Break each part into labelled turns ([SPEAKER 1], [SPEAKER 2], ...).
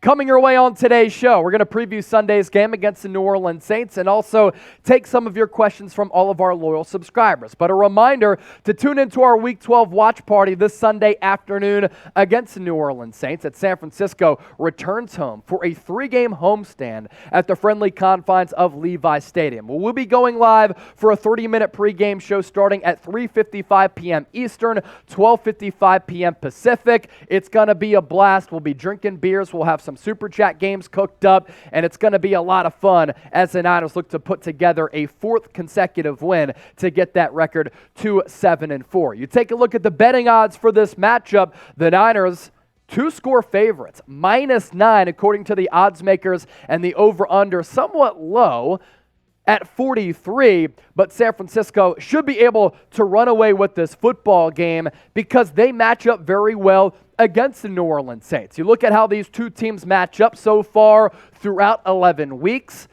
[SPEAKER 1] Coming your way on today's show, we're going to preview Sunday's game against the New Orleans Saints and also take some of your questions from all of our loyal subscribers. But a reminder to tune into our Week 12 watch party this Sunday afternoon against the New Orleans Saints as San Francisco returns home for a 3-game homestand at the friendly confines of Levi Stadium. We'll be going live for a 30-minute pregame show starting at 3:55 p.m. Eastern, 12:55 p.m. Pacific. It's going to be a blast. We'll be drinking beers. We'll have some Super Chat games cooked up, and it's going to be a lot of fun as the Niners look to put together a 4th consecutive win to get that record to 7-4. You take a look at the betting odds for this matchup. The Niners, 2-score favorites, -9 according to the odds makers, and the over-under somewhat low at 43, but San Francisco should be able to run away with this football game because they match up very well against the New Orleans Saints. You look at how these two teams match up so far throughout 11 weeks.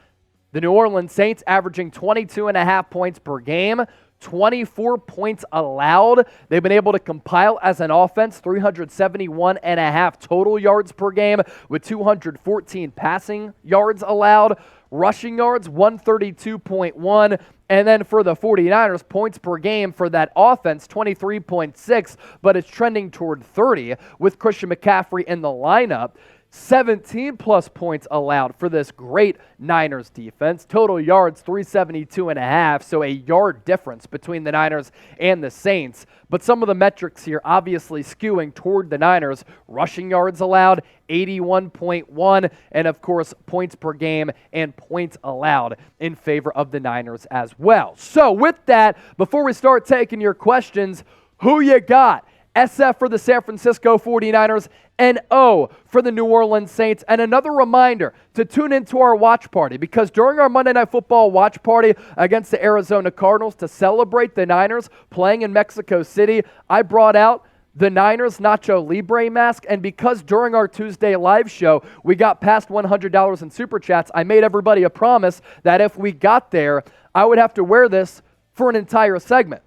[SPEAKER 1] The New Orleans Saints averaging 22.5 points per game, 24 points allowed. They've been able to compile as an offense 371.5 total yards per game with 214 passing yards allowed. Rushing yards, 132.1. And then for the 49ers, points per game for that offense, 23.6, but it's trending toward 30 with Christian McCaffrey in the lineup. 17-plus points allowed for this great Niners defense. Total yards, 372.5, so a yard difference between the Niners and the Saints. But some of the metrics here obviously skewing toward the Niners. Rushing yards allowed, 81.1, and of course, points per game and points allowed in favor of the Niners as well. So with that, before we start taking your questions, who you got? SF for the San Francisco 49ers, and O for the New Orleans Saints. And another reminder to tune into our watch party, because during our Monday Night Football watch party against the Arizona Cardinals to celebrate the Niners playing in Mexico City, I brought out the Niners Nacho Libre mask, and because during our Tuesday live show we got past $100 in Super Chats, I made everybody a promise that if we got there, I would have to wear this for an entire segment.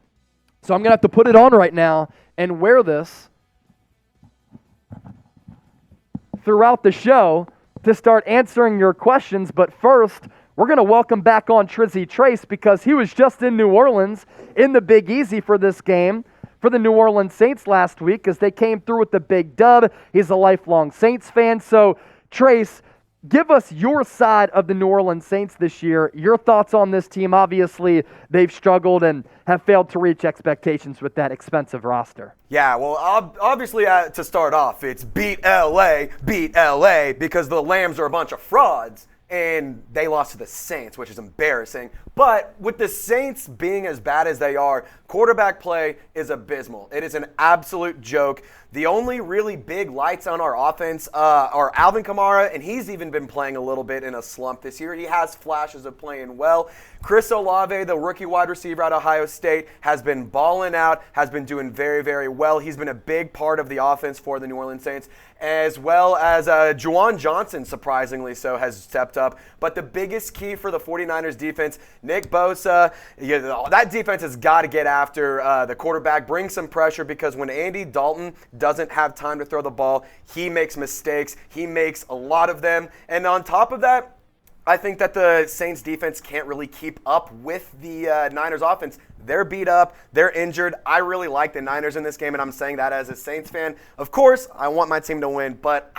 [SPEAKER 1] So I'm going to have to put it on right now and wear this throughout the show to start answering your questions. But first, we're going to welcome back on Trizzy Trace because he was just in New Orleans in the Big Easy for this game for the New Orleans Saints last week as they came through with the big dub. He's a lifelong Saints fan. So, Trace, give us your side of the New Orleans Saints this year. Your thoughts on this team. Obviously, they've struggled and have failed to reach expectations with that expensive roster.
[SPEAKER 2] Yeah, well, obviously, to start off, it's beat LA, because the Lambs are a bunch of frauds, and they lost to the Saints, which is embarrassing. But with the Saints being as bad as they are, quarterback play is abysmal. It is an absolute joke. The only really big lights on our offense are Alvin Kamara, and he's even been playing a little bit in a slump this year. He has flashes of playing well. Chris Olave, the rookie wide receiver out of Ohio State, has been balling out, has been doing very, very well. He's been a big part of the offense for the New Orleans Saints, as well as Juwan Johnson, surprisingly so, has stepped up. But the biggest key for the 49ers defense, Nick Bosa, that defense has got to get after the quarterback, bring some pressure, because when Andy Dalton doesn't have time to throw the ball, he makes mistakes. He makes a lot of them. And on top of that, I think that the Saints defense can't really keep up with the Niners offense. They're beat up. They're injured. I really like the Niners in this game, and I'm saying that as a Saints fan. Of course, I want my team to win, but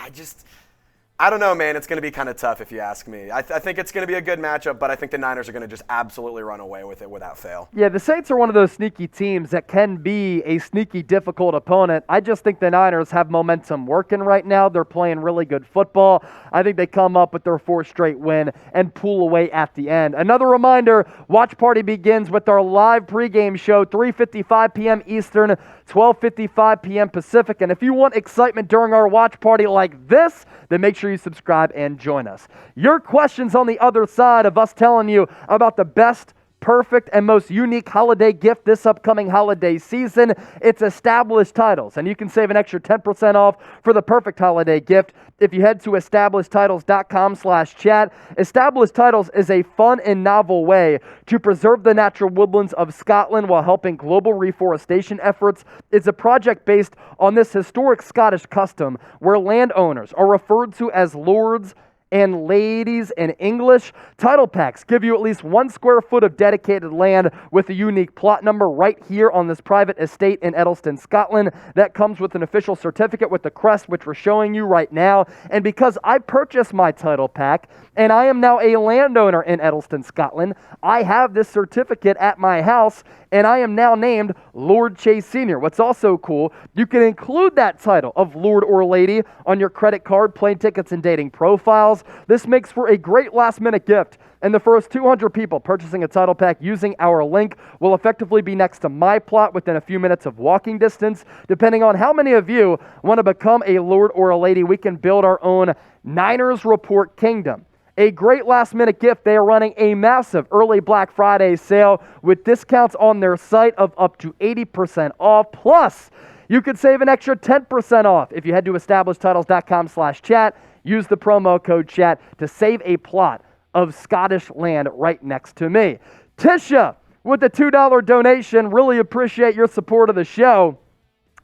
[SPEAKER 2] I don't know, man. It's going to be kind of tough if you ask me. I think it's going to be a good matchup, but I think the Niners are going to just absolutely run away with it without fail.
[SPEAKER 1] Yeah, the Saints are one of those sneaky teams that can be a sneaky difficult opponent. I just think the Niners have momentum working right now. They're playing really good football. I think they come up with their 4th straight win and pull away at the end. Another reminder, watch party begins with our live pregame show, 3:55 p.m. Eastern, 12:55 p.m. Pacific. And if you want excitement during our watch party like this, then make sure you subscribe and join us. Your questions on the other side of us telling you about the best perfect and most unique holiday gift this upcoming holiday season. It's Established Titles, and you can save an extra 10% off for the perfect holiday gift if you head to establishedtitles.com/chat. Established Titles is a fun and novel way to preserve the natural woodlands of Scotland while helping global reforestation efforts. It's a project based on this historic Scottish custom where landowners are referred to as lords and ladies in English. Title packs give you at least 1 square foot of dedicated land with a unique plot number right here on this private estate in Edelston, Scotland. That comes with an official certificate with the crest, which we're showing you right now. And because I purchased my title pack and I am now a landowner in Edelston, Scotland, I have this certificate at my house and I am now named Lord Chase Sr. What's also cool, you can include that title of Lord or Lady on your credit card, plane tickets, and dating profiles. This makes for a great last-minute gift, and the first 200 people purchasing a title pack using our link will effectively be next to my plot within a few minutes of walking distance. Depending on how many of you want to become a Lord or a Lady, we can build our own Niners Report Kingdom. A great last-minute gift. They are running a massive early Black Friday sale with discounts on their site of up to 80% off. Plus, you could save an extra 10% off if you head to establishedtitles.com/chat. Use the promo code chat to save a plot of Scottish land right next to me. Tisha, with the $2 donation, really appreciate your support of the show.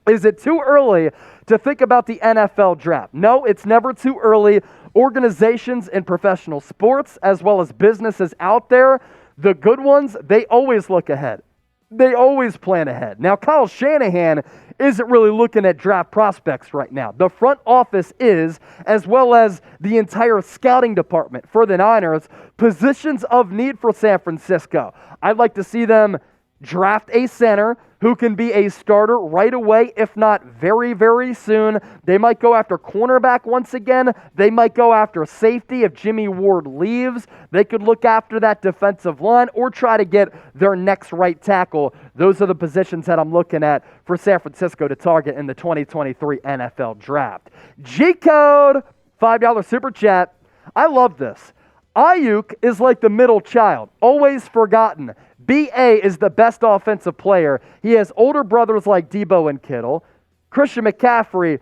[SPEAKER 1] Is it too early to think about the NFL draft? No, it's never too early. Organizations in professional sports, as well as businesses out there, the good ones, they always look ahead. They always plan ahead. Now, Kyle Shanahan isn't really looking at draft prospects right now. The front office is, as well as the entire scouting department for the Niners, positions of need for San Francisco. I'd like to see them draft a center who can be a starter right away, if not very, very soon. They might go after cornerback once again. They might go after safety if Jimmy Ward leaves. They could look after that defensive line or try to get their next right tackle. Those are the positions that I'm looking at for San Francisco to target in the 2023 NFL Draft. G-Code, $5 Super Chat. I love this. Aiyuk is like the middle child, always forgotten. B.A. is the best offensive player. He has older brothers like Debo and Kittle. Christian McCaffrey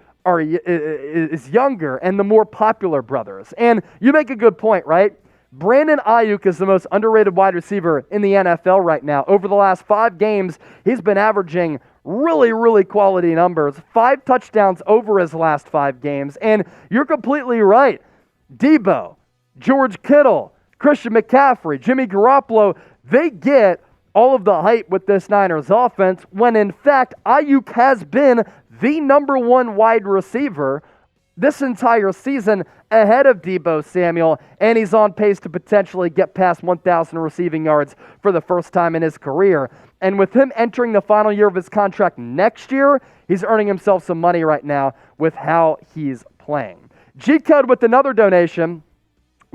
[SPEAKER 1] is younger and the more popular brothers. And you make a good point, right? Brandon Aiyuk is the most underrated wide receiver in the NFL right now. Over the last 5 games, he's been averaging really, really quality numbers. 5 touchdowns over his last 5 games. And you're completely right. Debo, George Kittle, Christian McCaffrey, Jimmy Garropolo, they get all of the hype with this Niners offense when, in fact, Aiyuk has been the number 1 wide receiver this entire season ahead of Debo Samuel, and he's on pace to potentially get past 1,000 receiving yards for the first time in his career. And with him entering the final year of his contract next year, he's earning himself some money right now with how he's playing. G-Code with another donation.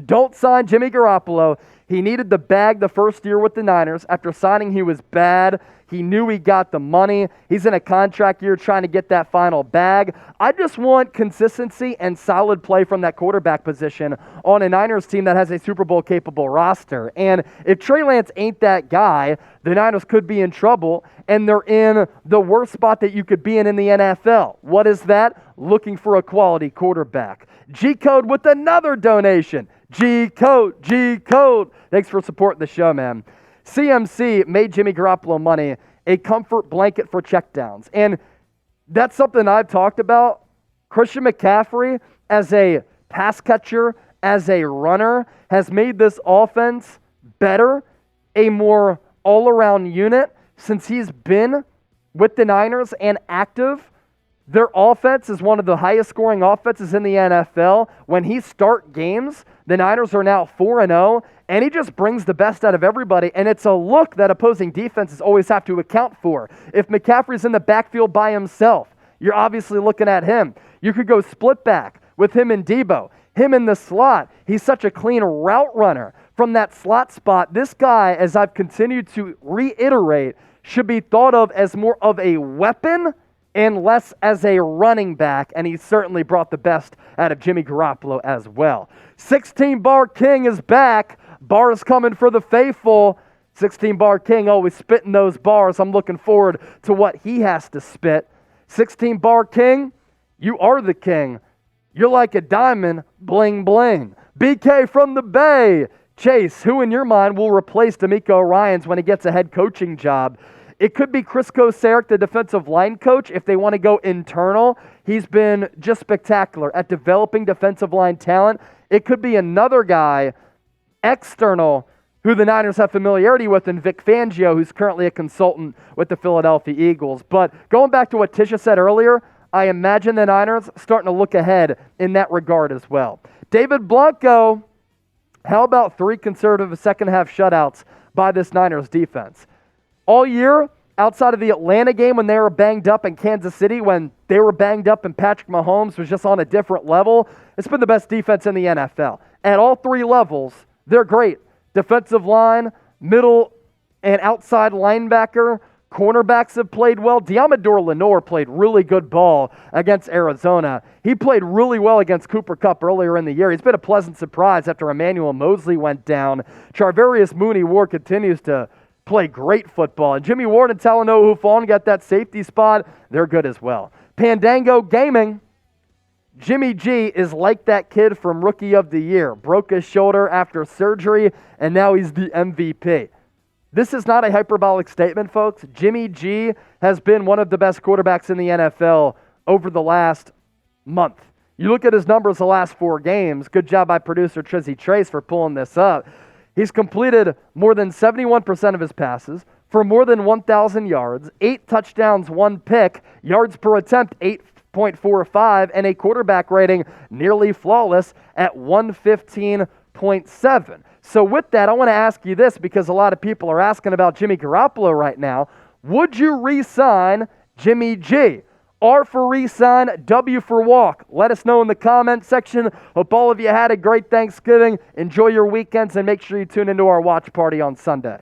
[SPEAKER 1] Don't sign Jimmy Garropolo. He needed the bag the first year with the Niners. After signing, he was bad. He knew he got the money. He's in a contract year trying to get that final bag. I just want consistency and solid play from that quarterback position on a Niners team that has a Super Bowl capable roster. And if Trey Lance ain't that guy, the Niners could be in trouble, and they're in the worst spot that you could be in the NFL. What is that? Looking for a quality quarterback. G-Code with another donation. G-Code, G-Code. Thanks for supporting the show, man. CMC made Jimmy Garropolo money a comfort blanket for checkdowns. And that's something I've talked about. Christian McCaffrey, as a pass catcher, as a runner, has made this offense better, a more all-around unit since he's been with the Niners and active. Their offense is one of the highest scoring offenses in the NFL. When he starts games, the Niners are now 4-0, and he just brings the best out of everybody, and it's a look that opposing defenses always have to account for. If McCaffrey's in the backfield by himself, you're obviously looking at him. You could go split back with him and Debo, him in the slot. He's such a clean route runner from that slot spot. This guy, as I've continued to reiterate, should be thought of as more of a weapon and less as a running back, and he certainly brought the best out of Jimmy Garropolo as well. 16 Bar King is back. Bar is coming for the faithful. 16 Bar King always spitting those bars. I'm looking forward to what he has to spit. 16 Bar King, you are the king. You're like a diamond, bling bling. BK from the Bay. Chase, who in your mind will replace DeMeco Ryans when he gets a head coaching job? It could be Chris Kosaric, the defensive line coach, if they want to go internal. He's been just spectacular at developing defensive line talent. It could be another guy, external, who the Niners have familiarity with, in Vic Fangio, who's currently a consultant with the Philadelphia Eagles. But going back to what Tisha said earlier, I imagine the Niners starting to look ahead in that regard as well. David Blanco, how about 3 conservative second-half shutouts by this Niners defense? All year, outside of the Atlanta game when they were banged up, in Kansas City when they were banged up and Patrick Mahomes was just on a different level, it's been the best defense in the NFL. At all 3 levels, they're great. Defensive line, middle and outside linebacker, cornerbacks have played well. Diamador Lenore played really good ball against Arizona. He played really well against Cooper Kupp earlier in the year. He's been a pleasant surprise after Emmanuel Mosley went down. Charvarius Mooney-Ward continues to play great football. And Jimmy Ward and Talanoa Hufon got that safety spot. They're good as well. Pandango Gaming, Jimmy G is like that kid from Rookie of the Year. Broke his shoulder after surgery, and now he's the MVP. This is not a hyperbolic statement, folks. Jimmy G has been one of the best quarterbacks in the NFL over the last month. You look at his numbers the last 4 games. Good job by producer Trizzy Trace for pulling this up. He's completed more than 71% of his passes for more than 1,000 yards, 8 touchdowns, 1 pick, yards per attempt, 8.45, and a quarterback rating nearly flawless at 115.7. So with that, I want to ask you this, because a lot of people are asking about Jimmy Garropolo right now. Would you re-sign Jimmy G? R for resign, W for walk. Let us know in the comment section. Hope all of you had a great Thanksgiving. Enjoy your weekends, and make sure you tune into our watch party on Sunday.